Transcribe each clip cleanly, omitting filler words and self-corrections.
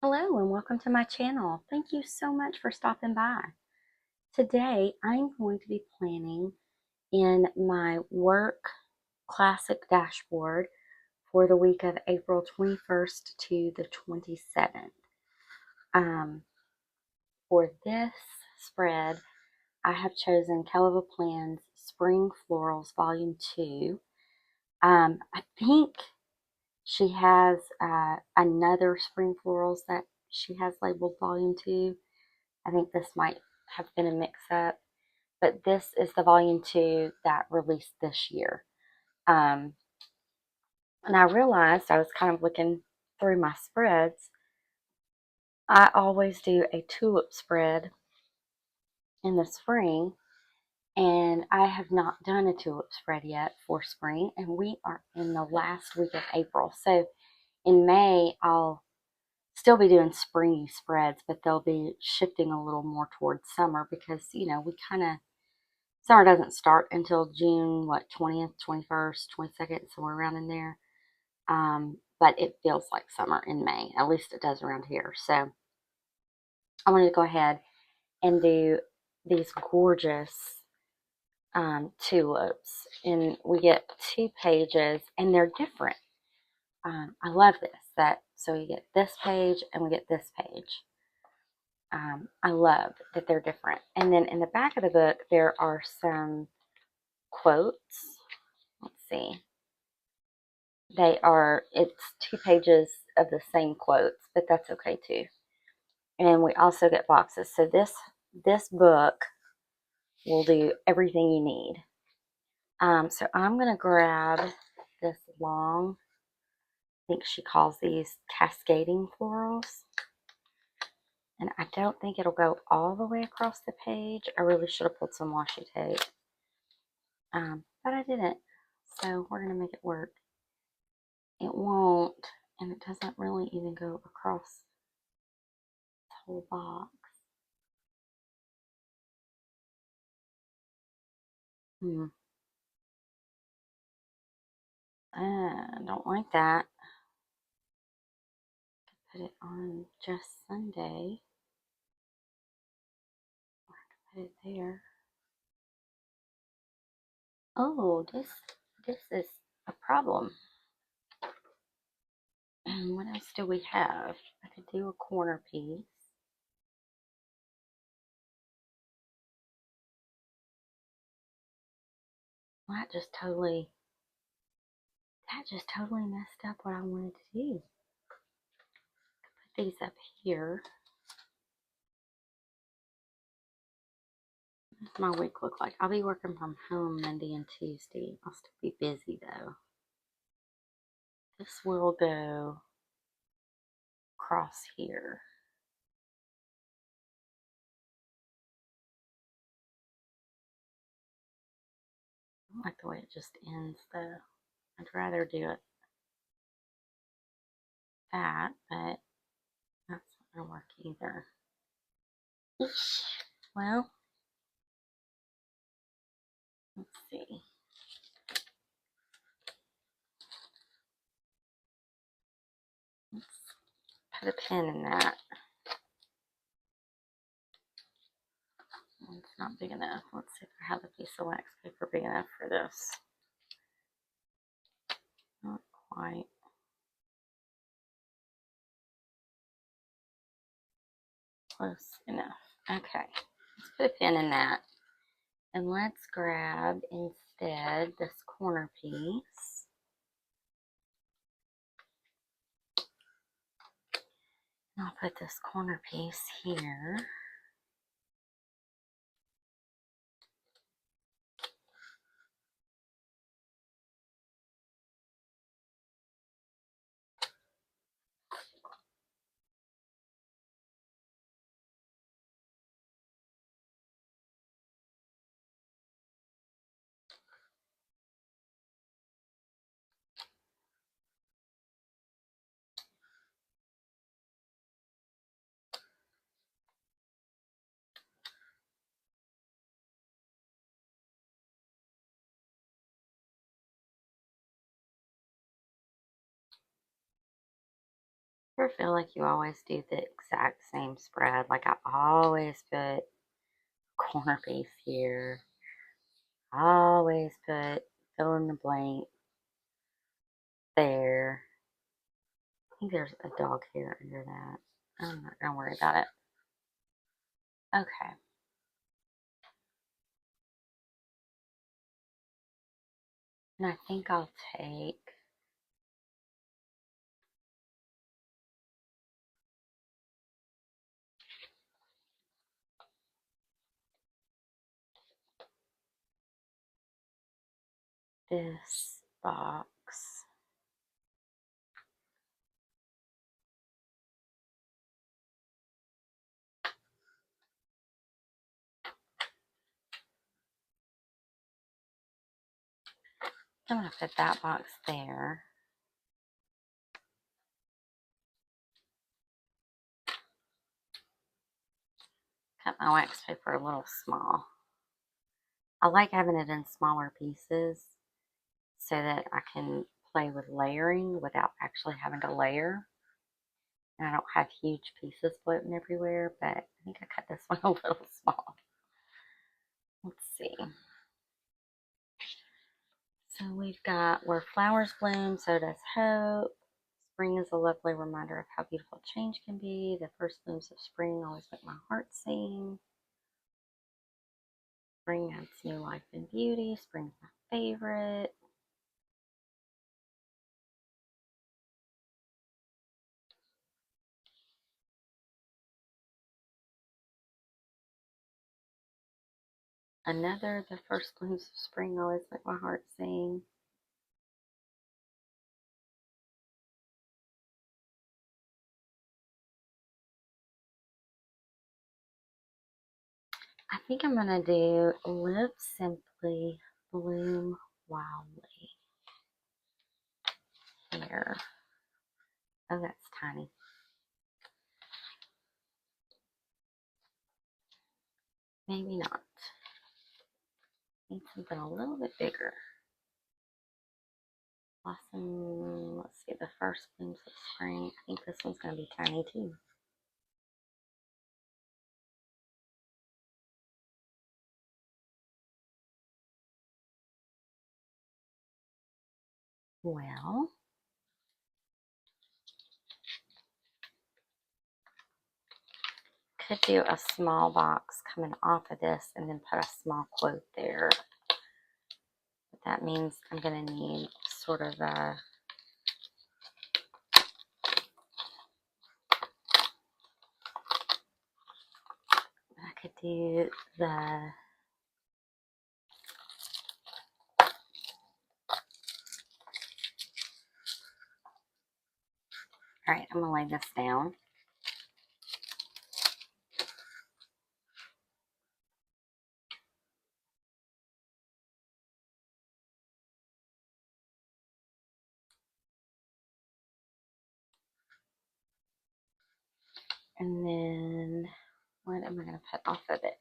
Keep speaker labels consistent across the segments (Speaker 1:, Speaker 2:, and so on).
Speaker 1: Hello and welcome to my channel. Thank you so much for stopping by. Today I'm going to be planning in my work classic dashboard for the week of April 21st to the 27th. For this spread, I have chosen Kell Spring Florals Volume 2. I think she has another Spring Florals that she has labeled Volume 2. I think this might have been a mix-up, but this is the Volume 2 that released this year. And I realized I was kind of looking through my spreads. I always do a tulip spread in the spring, and I have not done a tulip spread yet for spring, and we are in the last week of April. So in May, I'll still be doing springy spreads, but they'll be shifting a little more towards summer because, we kind of summer doesn't start until June, 20th, 21st, 22nd, somewhere around in there. But it feels like summer in May. At least it does around here. So I wanted to go ahead and do these gorgeous tulips. And we get 2 pages, and they're different. I love this. So you get this page, and we get this page. I love that they're different. And then in the back of the book, there are some quotes. Let's see. It's 2 pages of the same quotes, but that's okay too. And we also get boxes. So this book will do everything you need. So I'm going to grab this long, I think she calls these cascading florals. And I don't think it'll go all the way across the page. I really should have put some washi tape. But I didn't. So we're going to make it work. It won't, and it doesn't really even go across the whole box. I don't like that. Put it on just Sunday. Or I can put it there. Oh, this is a problem. What else do we have? I could do a corner piece. Well, that just totally messed up what I wanted to do. Put these up here. What does my week look like? I'll be working from home Monday and Tuesday. I'll still be busy though. This will go across here. I don't like the way it just ends though. I'd rather do it that, but that's not gonna work either. Eesh. Well, let's see. Let's put a pin in that. It's not big enough. Let's see if I have a piece of wax paper big enough for this. Not quite. Close enough. Okay. Let's put a pin in that. And let's grab instead this corner piece. And I'll put this corner piece here. Ever feel like you always do the exact same spread? Like I always put corner beef here. I always put fill in the blank there. I think there's a dog hair under that. I'm not gonna worry about it. Okay. And I think I'll take this box. I'm gonna put that box there. Cut my wax paper a little small. I like having it in smaller pieces so that I can play with layering without actually having to layer. And I don't have huge pieces floating everywhere, but I think I cut this one a little small. Let's see. So we've got where flowers bloom, so does hope. Spring is a lovely reminder of how beautiful change can be. The first blooms of spring always make my heart sing. Spring adds new life and beauty. Spring's my favorite. Another, the first blooms of spring always make my heart sing. I think I'm gonna do live simply, bloom wildly here. Oh, that's tiny. Maybe not. Need something a little bit bigger. Blossom, let's see, the first blooms of spring. I think this one's gonna be tiny too. Well, could do a small box coming off of this and then put a small quote there. But that means I'm going to need sort of a I could do the Alright, I'm going to lay this down. And then, what am I going to put off of it?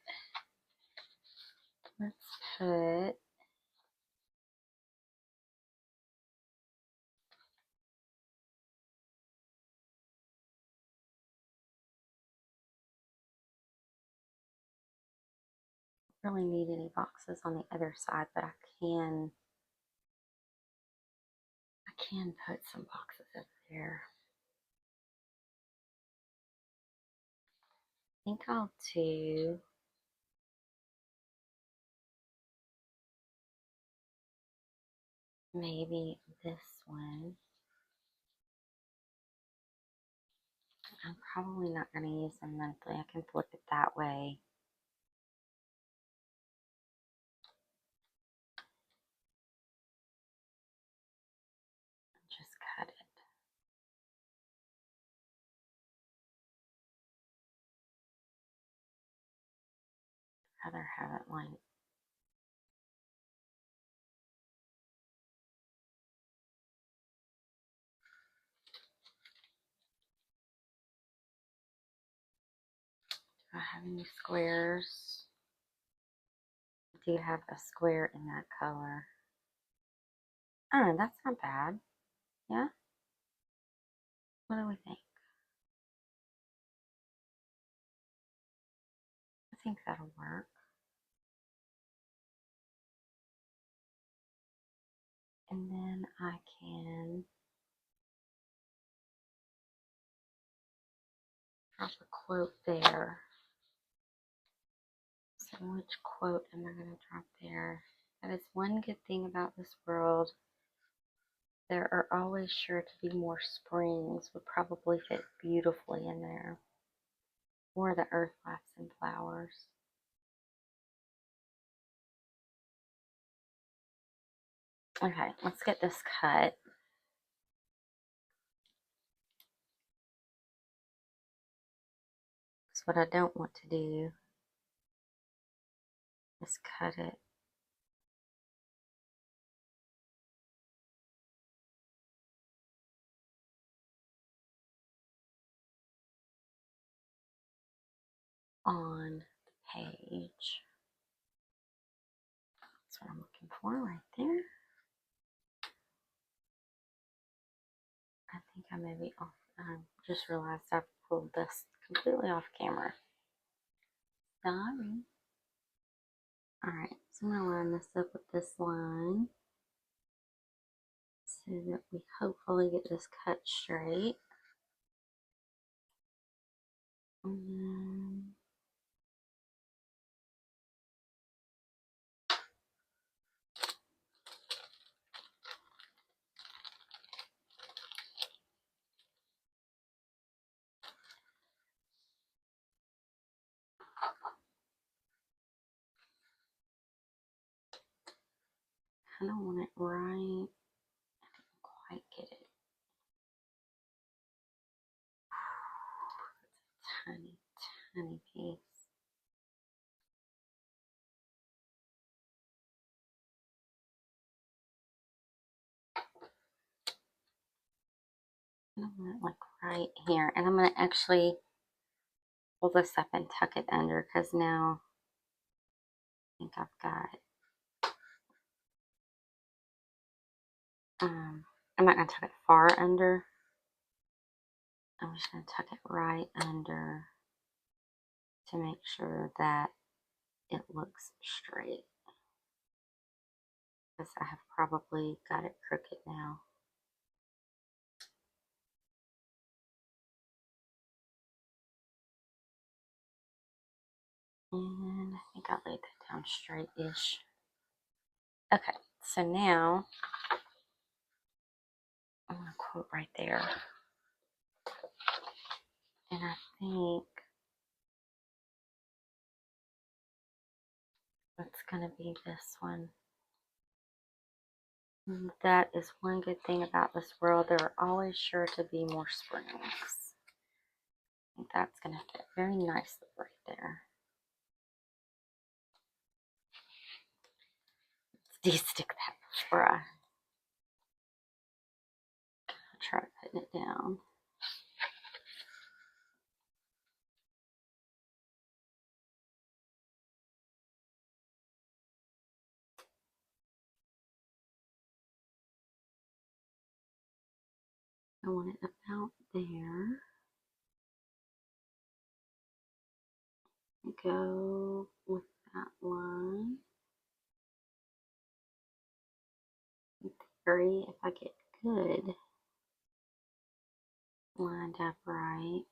Speaker 1: Let's put really need any boxes on the other side, but I can put some boxes up there. I think I'll do maybe this one. I'm probably not going to use them monthly. I can flip it that way. Just cut it. Rather have it like do I have any squares? I do have a square in that color. Oh, that's not bad. Yeah? What do we think? think that'll work. And then I can drop a quote there. So which quote am I going to drop there? That is one good thing about this world. There are always sure to be more springs would probably fit beautifully in there. Or the earth laughs in flowers. Okay, let's get this cut. So what I don't want to do is cut it on the page. That's what I'm looking for right there. I think I may be off. I just realized I've pulled this completely off camera. Sorry. Alright, so I'm going to line this up with this line so that we hopefully get this cut straight. And then I don't want it right. I didn't quite get it. It's a tiny, tiny piece. I want it like right here. And I'm going to actually pull this up and tuck it under because now I think I've got I'm not going to tuck it far under. I'm just going to tuck it right under to make sure that it looks straight. Because I have probably got it crooked now. And I think I laid that down straight-ish. Okay, so now I'm going to quote right there. And I think it's going to be this one. That is one good thing about this world. There are always sure to be more springs. I think that's going to fit very nicely right there. Let's de-stick that before I try putting it down. I want it about there. Go with that line. In theory, if I get good lined up right,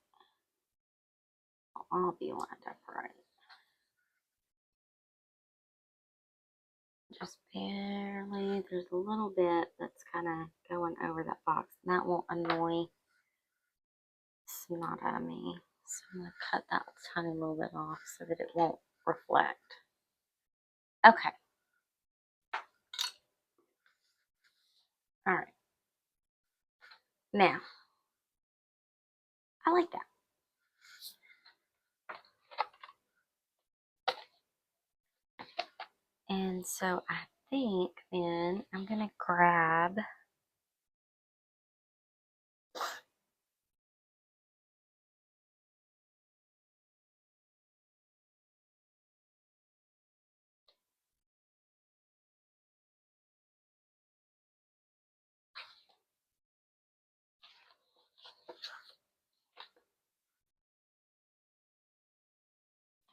Speaker 1: I'll be lined up right. Just barely, there's a little bit that's kind of going over that box, and that won't annoy snot out of me. So I'm going to cut that tiny little bit off so that it won't reflect. Okay. All right. Now, I like that. And so I think then I'm going to grab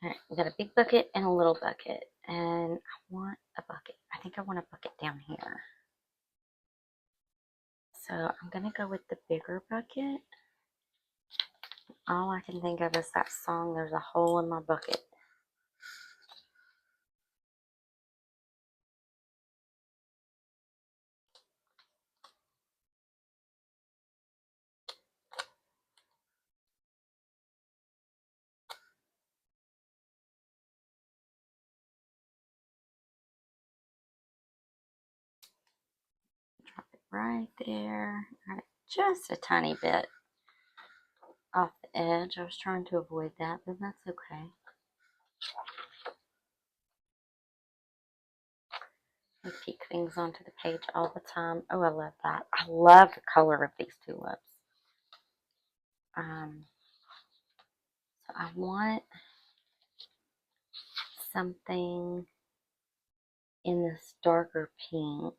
Speaker 1: Alright, we got a big bucket and a little bucket. And I want a bucket. I think I want a bucket down here. So I'm going to go with the bigger bucket. All I can think of is that song, There's a Hole in My Bucket. Drop it right there. Got it just a tiny bit off the edge. I was trying to avoid that, but that's okay. I peek things onto the page all the time. Oh, I love that. I love the color of these tulips. So I want something in this darker pink.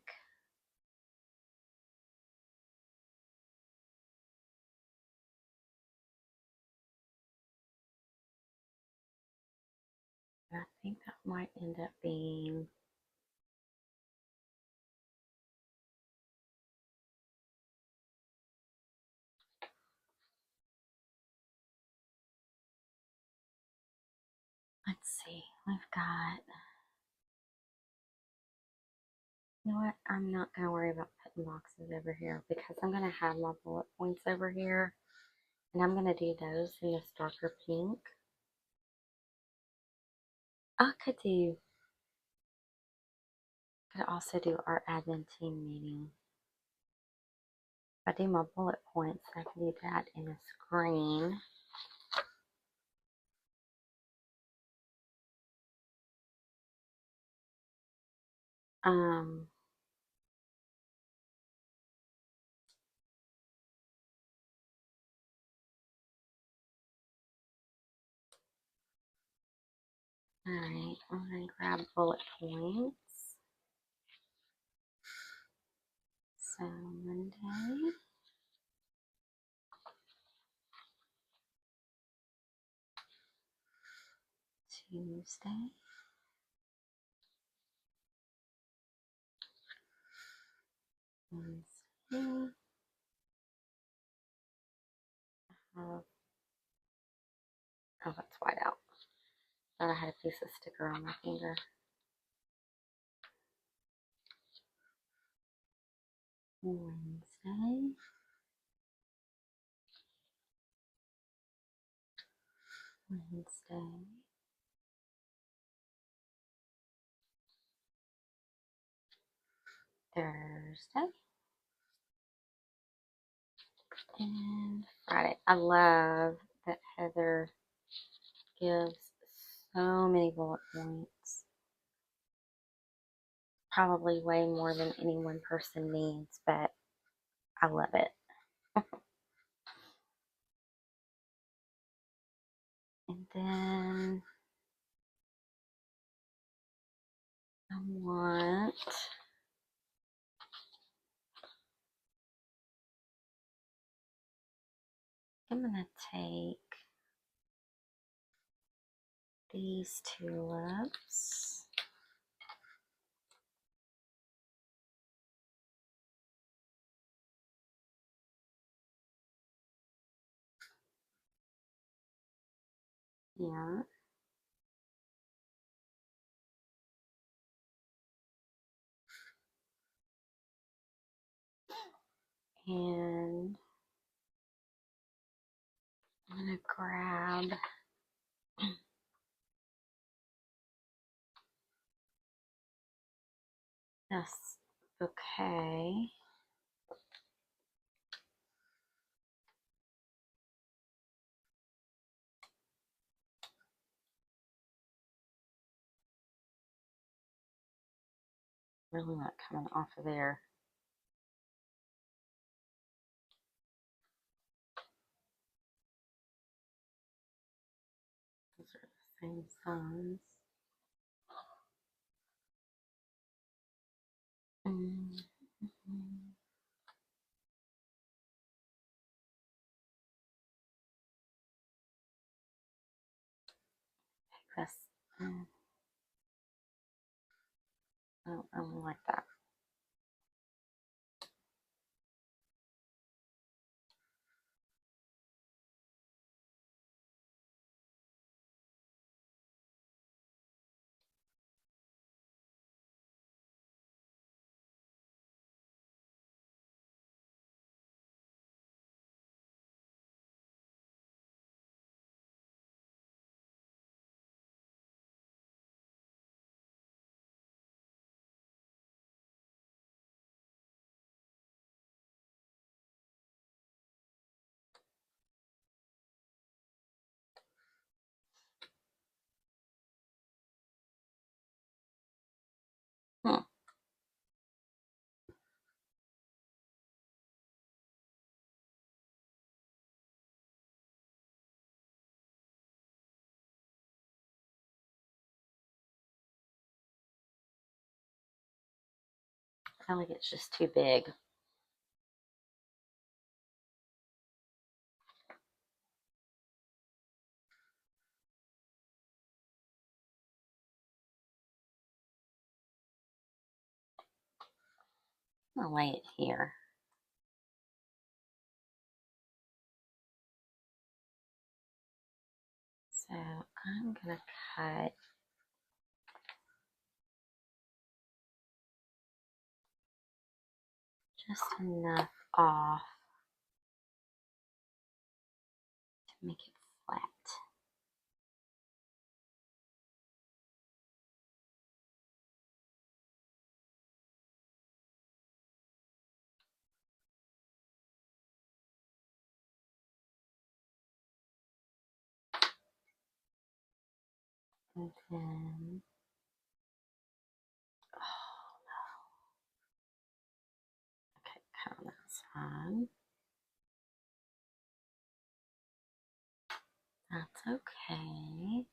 Speaker 1: And I think that might end up being let's see, we've got, you know what, I'm not going to worry about putting boxes over here because I'm going to have my bullet points over here, and I'm going to do those in this darker pink. I could also do our admin team meeting. If I do my bullet points, I can do that in a screen. Alright, I'm going to grab bullet points. So, Monday. Tuesday. Wednesday. Oh, that's white out. Thought I had a piece of sticker on my finger. Wednesday. Wednesday. Thursday. And Friday. I love that Heather gives so many bullet points. Probably way more than any one person needs, but I love it. And then I want I'm gonna take these tulips. Yeah. And I'm gonna grab this bouquet. Really not coming off of there. Those are the same size. this. I don't really like that. Hmm. I feel like it's just too big. I'm gonna lay it here. So I'm gonna cut just enough off to make it flat. And then, oh no, okay, cut on that side. That's okay.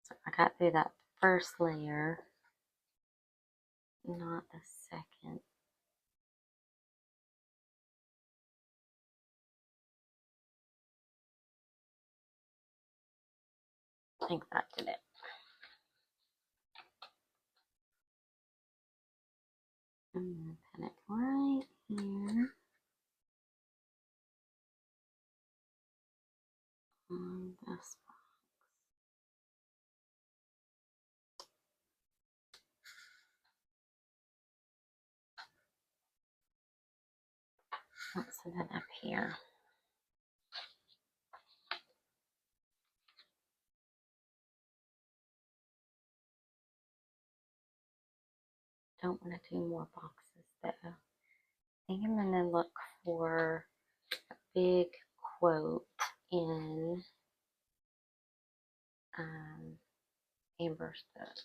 Speaker 1: So I got through that first layer, not the second. I think that did it. And then pin it right here on this box. And then up here. Don't want to do more boxes though. I think I'm gonna look for a big quote in Amber's books.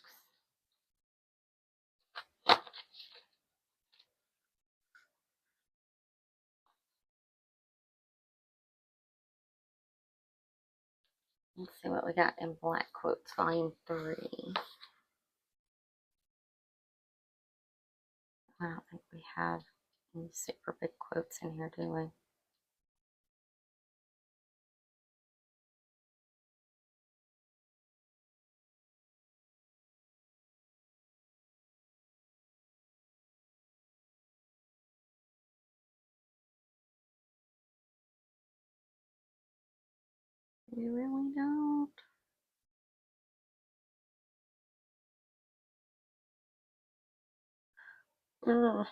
Speaker 1: Let's see what we got in Black Quotes, Volume 3. I don't think we have any super big quotes in here, do we? We really don't. Ugh.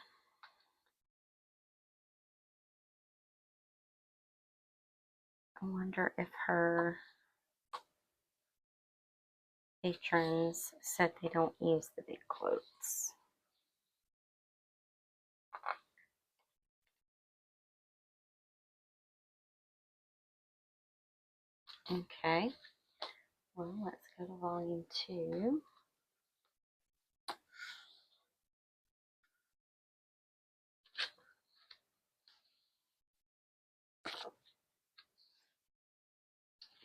Speaker 1: I wonder if her patrons said they don't use the big quotes. Okay. Well, let's go to Volume 2.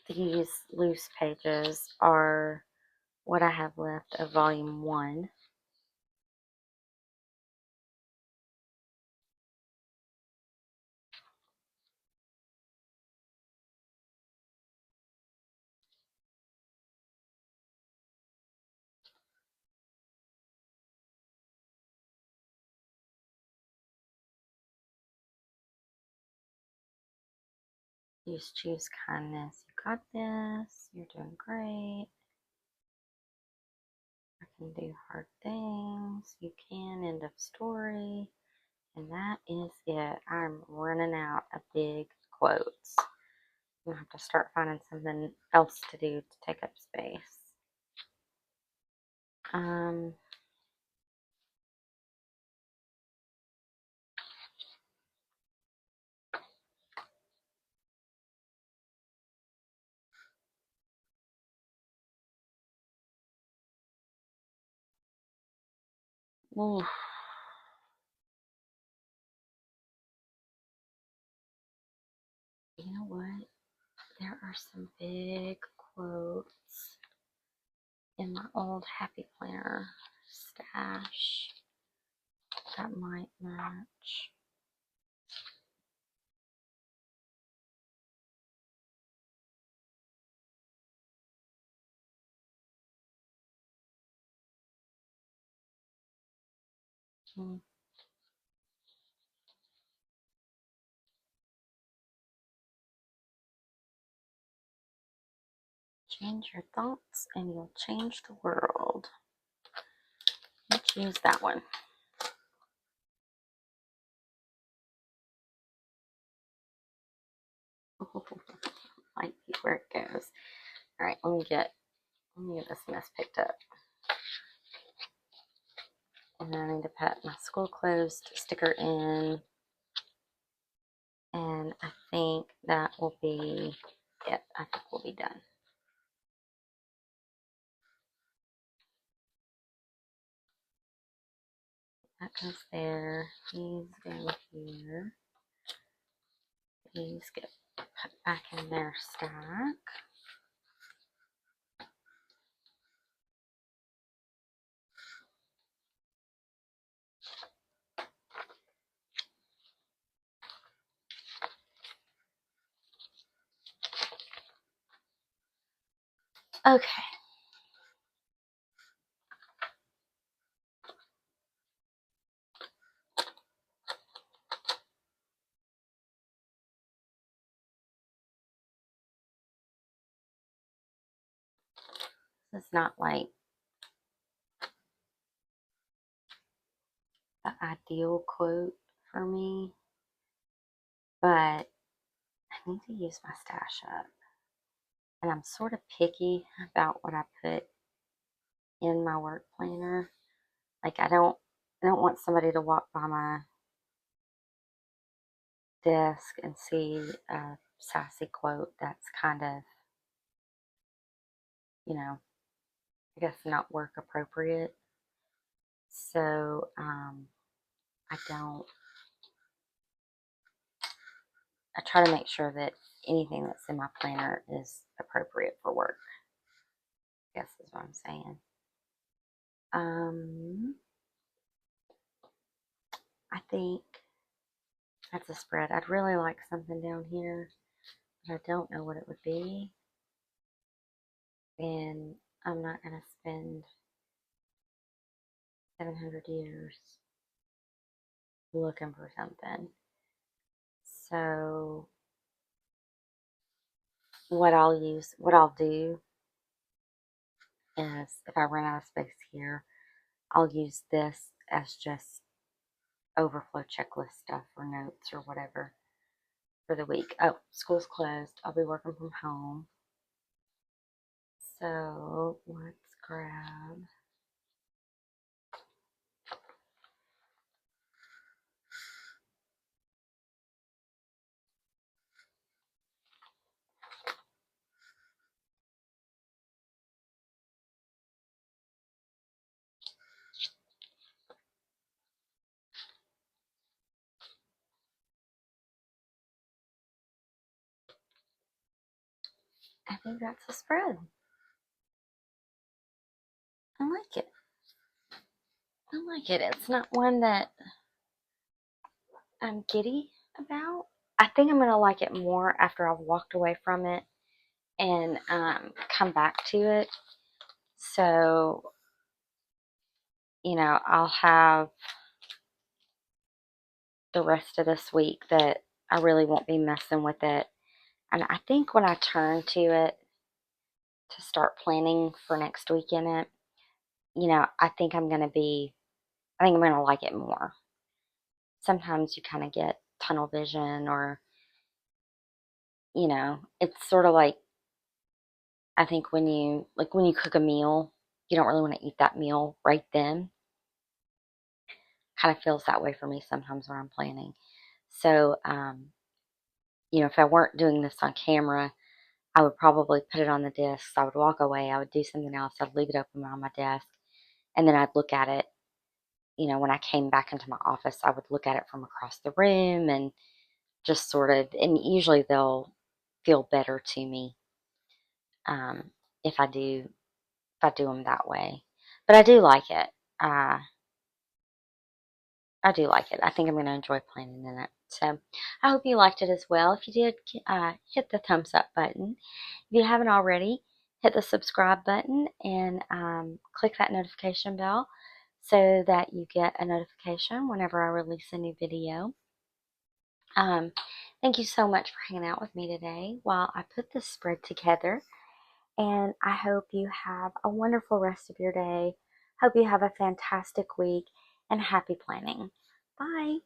Speaker 1: These loose pages are what I have left of volume 1. Choose kindness. You got this. You're doing great. I can do hard things. You can. End of story. And that is it. I'm running out of big quotes. I'm going to have to start finding something else to do to take up space. Oof. You know what? There are some big quotes in my old Happy Planner stash that might match. Change your thoughts and you'll change the world. Let's use that one. Might be where it goes. All right, let me get this mess picked up. And then I need to put my school closed sticker in. And I think that will be it. I think we'll be done. That goes there. These go here. These get put back in their stack. Okay. This is not like the ideal quote for me, but I need to use my stash up. And I'm sort of picky about what I put in my work planner. Like I don't want somebody to walk by my desk and see a sassy quote that's kind of, I guess not work appropriate. So I try to make sure that anything that's in my planner is appropriate for work, I guess is what I'm saying. I think that's a spread. I'd really like something down here, but I don't know what it would be. And I'm not going to spend 700 years looking for something. So what I'll do is if I run out of space here, I'll use this as just overflow checklist stuff or notes or whatever for the week. Oh, school's closed. I'll be working from home. So let's grab I think that's a spread. I like it. I like it. It's not one that I'm giddy about. I think I'm going to like it more after I've walked away from it and come back to it. So, I'll have the rest of this week that I really won't be messing with it. And I think when I turn to it to start planning for next week in it, I think I'm going to like it more. Sometimes you kind of get tunnel vision, or, it's sort of like, I think when you cook a meal, you don't really want to eat that meal right then. Kind of feels that way for me sometimes when I'm planning. So, if I weren't doing this on camera, I would probably put it on the desk. I would walk away. I would do something else. I'd leave it open on my desk. And then I'd look at it. When I came back into my office, I would look at it from across the room and just sort of, and usually they'll feel better to me um, if I do them that way. But I do like it. Uh, I do like it. I think I'm going to enjoy playing in it. So I hope you liked it as well. If you did, hit the thumbs up button. If you haven't already, hit the subscribe button and click that notification bell so that you get a notification whenever I release a new video. Um, Thank you so much for hanging out with me today while I put this spread together. And I hope you have a wonderful rest of your day. Hope you have a fantastic week and happy planning. Bye.